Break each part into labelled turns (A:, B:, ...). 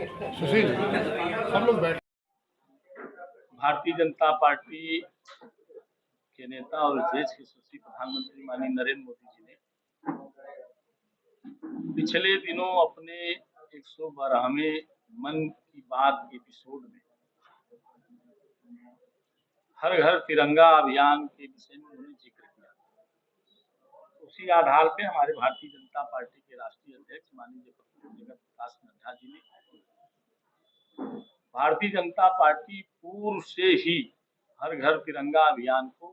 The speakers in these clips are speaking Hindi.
A: सुशील सब लोग बैठ।
B: भारतीय जनता पार्टी के नेता और देश के यशस्वी प्रधानमंत्री माननीय नरेंद्र मोदी जी ने पिछले दिनों अपने 112वें मन की बात एपिसोड में हर घर तिरंगा अभियान के विषय में उन्होंने जिक्र किया। उसी आधार पे हमारे भारतीय जनता पार्टी के राष्ट्रीय अध्यक्ष माननीय जगत प्रकाश नड्डा जी ने भारतीय जनता पार्टी पूर्व से ही हर घर तिरंगा अभियान को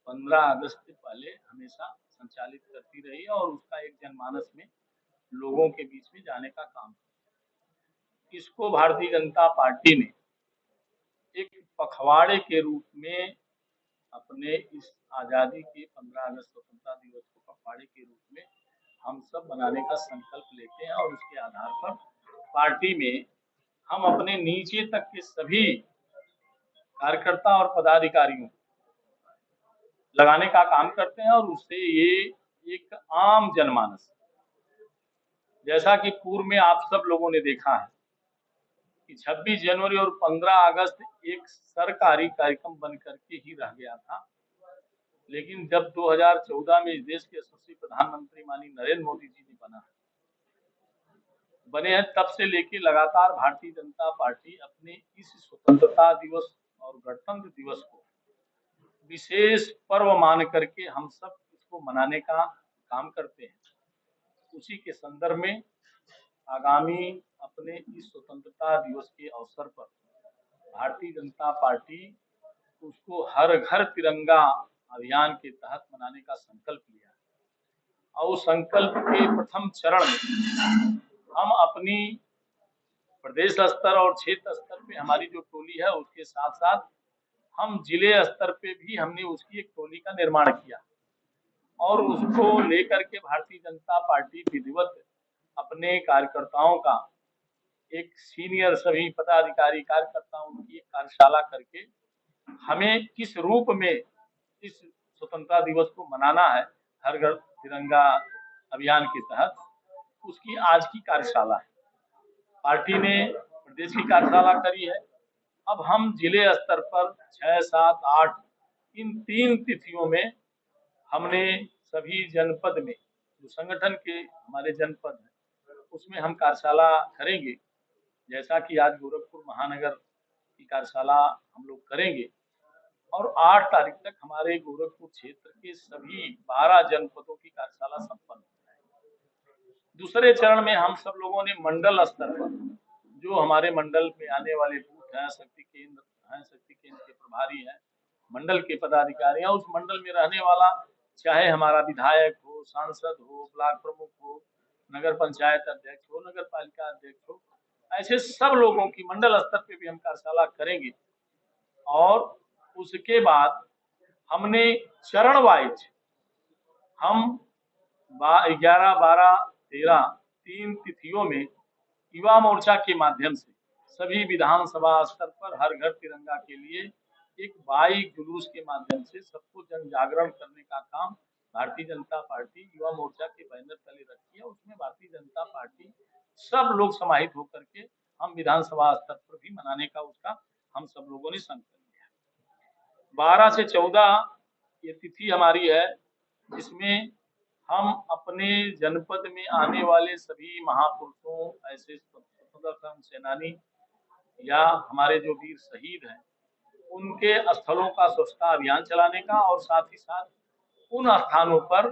B: 15 अगस्त से पहले हमेशा संचालित करती रही और उसका एक जनमानस में लोगों के बीच में जाने का काम। इसको भारतीय जनता पार्टी ने एक पखवाड़े के रूप में अपने इस आजादी के 15 अगस्त स्वतंत्रता दिवस को पखवाड़े के रूप में हम सब मनाने का संकल्प लेते हैं और उसके आधार पर पार्टी में हम अपने नीचे तक के सभी कार्यकर्ता और पदाधिकारियों लगाने का काम करते हैं और उससे ये एक आम जनमानस, जैसा कि पूर्व में आप सब लोगों ने देखा है कि 26 जनवरी और 15 अगस्त एक सरकारी कार्यक्रम बन करके ही रह गया था, लेकिन जब 2014 में इस देश के यशस्वी प्रधानमंत्री माननीय नरेंद्र मोदी जी ने बने हैं, तब से लेके लगातार भारतीय जनता पार्टी अपने इस स्वतंत्रता दिवस और गणतंत्र दिवस को विशेष पर्व मान करके हम सब इसको मनाने का काम करते हैं। उसी के संदर्भ में आगामी अपने इस स्वतंत्रता दिवस के अवसर पर भारतीय जनता पार्टी उसको हर घर तिरंगा अभियान के तहत मनाने का संकल्प लिया है और उस संकल्प के प्रथम चरण में हम अपनी प्रदेश स्तर और क्षेत्र स्तर पे हमारी जो टोली है उसके साथ साथ हम जिले स्तर पे भी हमने उसकी एक टोली का निर्माण किया और उसको लेकर के भारतीय जनता पार्टी विधिवत अपने कार्यकर्ताओं का एक सीनियर सभी पदाधिकारी कार्यकर्ताओं की एक कार्यशाला करके हमें किस रूप में इस स्वतंत्रता दिवस को मनाना है हर घर तिरंगा अभियान के तहत, उसकी आज की कार्यशाला है। पार्टी ने प्रदेश की कार्यशाला करी है। अब हम जिले स्तर पर 6, 7, 8 इन 3 तिथियों में हमने सभी जनपद में जो संगठन के हमारे जनपद है उसमें हम कार्यशाला करेंगे। जैसा कि आज गोरखपुर महानगर की कार्यशाला हम लोग करेंगे और 8 तारीख तक हमारे गोरखपुर क्षेत्र के सभी 12 जनपदों की कार्यशाला संपन्न हो जाएगी। दूसरे चरण में हम सब लोगों ने मंडल स्तर पर जो हमारे मंडल में आने वाले बूथ हैं, शक्ति केंद्र के प्रभारी हैं, मंडल के पदाधिकारी हैं, उस मंडल में रहने वाला चाहे हमारा विधायक हो, सांसद हो, ब्लॉक प्रमुख हो, नगर पंचायत अध्यक्ष हो, नगर पालिका अध्यक्ष हो, ऐसे सब लोगों की मंडल स्तर पे भी हम कार्यशाला करेंगे। और उसके बाद हमने चरण वाइज हम 11, 12, 13 3 तिथियों में युवा मोर्चा के माध्यम से सभी विधानसभा स्तर पर हर घर तिरंगा के लिए एक बाइक जुलूस के माध्यम से सबको जन जागरण करने का काम भारतीय जनता पार्टी युवा मोर्चा के बैनर तले रखी है। उसमें भारतीय जनता पार्टी सब लोग समाहित होकर के हम विधानसभा स्तर पर भी मनाने का उसका हम सब लोगों ने संकल्प लिया है। 12 से 14 ये तिथि हमारी है जिसमें हम अपने जनपद में आने वाले सभी महापुरुषों, ऐसे स्वतंत्रता सेनानी या हमारे जो वीर शहीद हैं उनके स्थलों का स्वच्छता अभियान चलाने का और साथ ही साथ उन स्थानों पर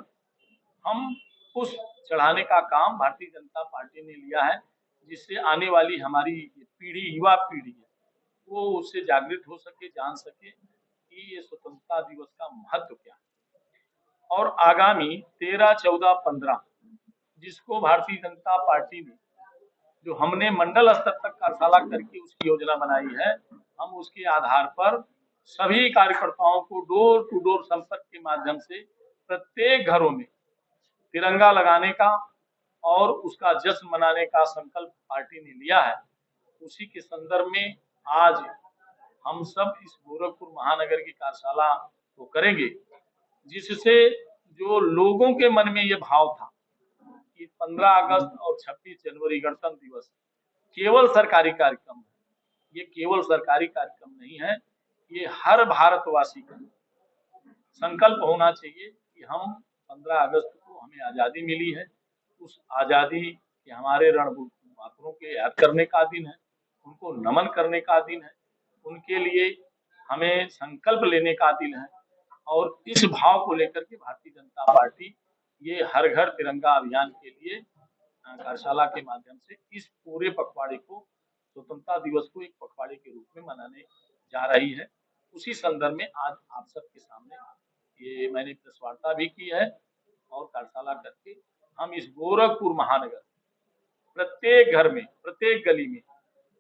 B: हम पुष्प चढ़ाने का काम भारतीय जनता पार्टी ने लिया है, जिससे आने वाली हमारी पीढ़ी, युवा पीढ़ी है, वो उससे जागृत हो सके, जान सके कि ये स्वतंत्रता दिवस का महत्व क्या है। और आगामी 13, 14, 15 जिसको भारतीय जनता पार्टी ने जो हमने मंडल स्तर तक कार्यशाला करके उसकी योजना बनाई है, हम उसके आधार पर सभी कार्यकर्ताओं को डोर टू डोर संपर्क के माध्यम से प्रत्येक घरों में तिरंगा लगाने का और उसका जश्न मनाने का संकल्प पार्टी ने लिया है। उसी के संदर्भ में आज हम सब इस गोरखपुर महानगर की कार्यशाला को करेंगे, जिससे जो लोगों के मन में ये भाव था कि 15 अगस्त और 26 जनवरी गणतंत्र दिवस केवल सरकारी कार्यक्रम है, ये केवल सरकारी कार्यक्रम नहीं है, ये हर भारतवासी का संकल्प होना चाहिए कि हम 15 अगस्त को हमें आज़ादी मिली है, उस आज़ादी के हमारे रणबांकुरों के याद करने का दिन है, उनको नमन करने का दिन है, उनके लिए हमें संकल्प लेने का दिन है। और इस भाव को लेकर के भारतीय जनता पार्टी ये हर घर तिरंगा अभियान के लिए कार्यशाला के माध्यम से इस पूरे पखवाड़े को, स्वतंत्रता दिवस को एक पखवाड़े के रूप में मनाने जा रही है। उसी संदर्भ में आज आप सबके सामने ये मैंने प्रेस वार्ता भी की है और कार्यशाला करके हम इस गोरखपुर महानगर प्रत्येक घर में, प्रत्येक गली में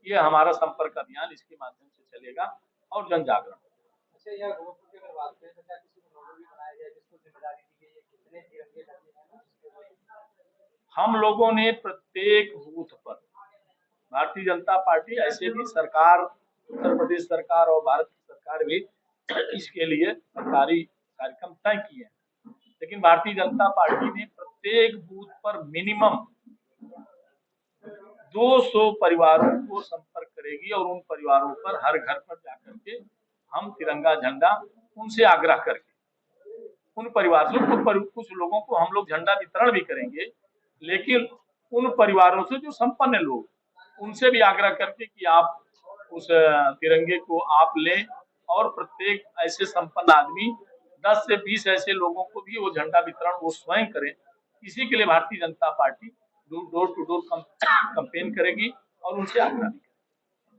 B: ये हमारा संपर्क अभियान इसके माध्यम से चलेगा और जन जागरण।
C: अच्छा, यह गोरखपुर की अगर बात करें तो क्या किसी को नोडल भी बनाया गया जिसको जिम्मेदारी दी गई है, कितने तिरंगे लगे हैं ना
B: हम लोगों ने प्रत्येक बूथ पर, भारतीय जनता पार्टी ऐसे भी सरकार, उत्तर प्रदेश सरकार और भारत की सरकार भी इसके लिए सरकारी कार्यक्रम तय किए हैं, लेकिन भारतीय जनता पार्टी ने प्रत्येक बूथ पर मिनिमम 200 परिवारों को संपर्क करेगी और उन परिवारों पर हर घर पर जाकर के हम तिरंगा झंडा उनसे आग्रह करके उन परिवार से कुछ लोगों को हम लोग झंडा वितरण भी करेंगे, लेकिन उन परिवारों से जो संपन्न लोग, उनसे भी आग्रह करके कि आप उस तिरंगे को आप लें और प्रत्येक ऐसे संपन्न आदमी 10 से 20 ऐसे लोगों को भी वो झंडा वितरण वो स्वयं करें। इसी के लिए Bharatiya Janata Party door to door campaign करेगी और उनसे आग्रह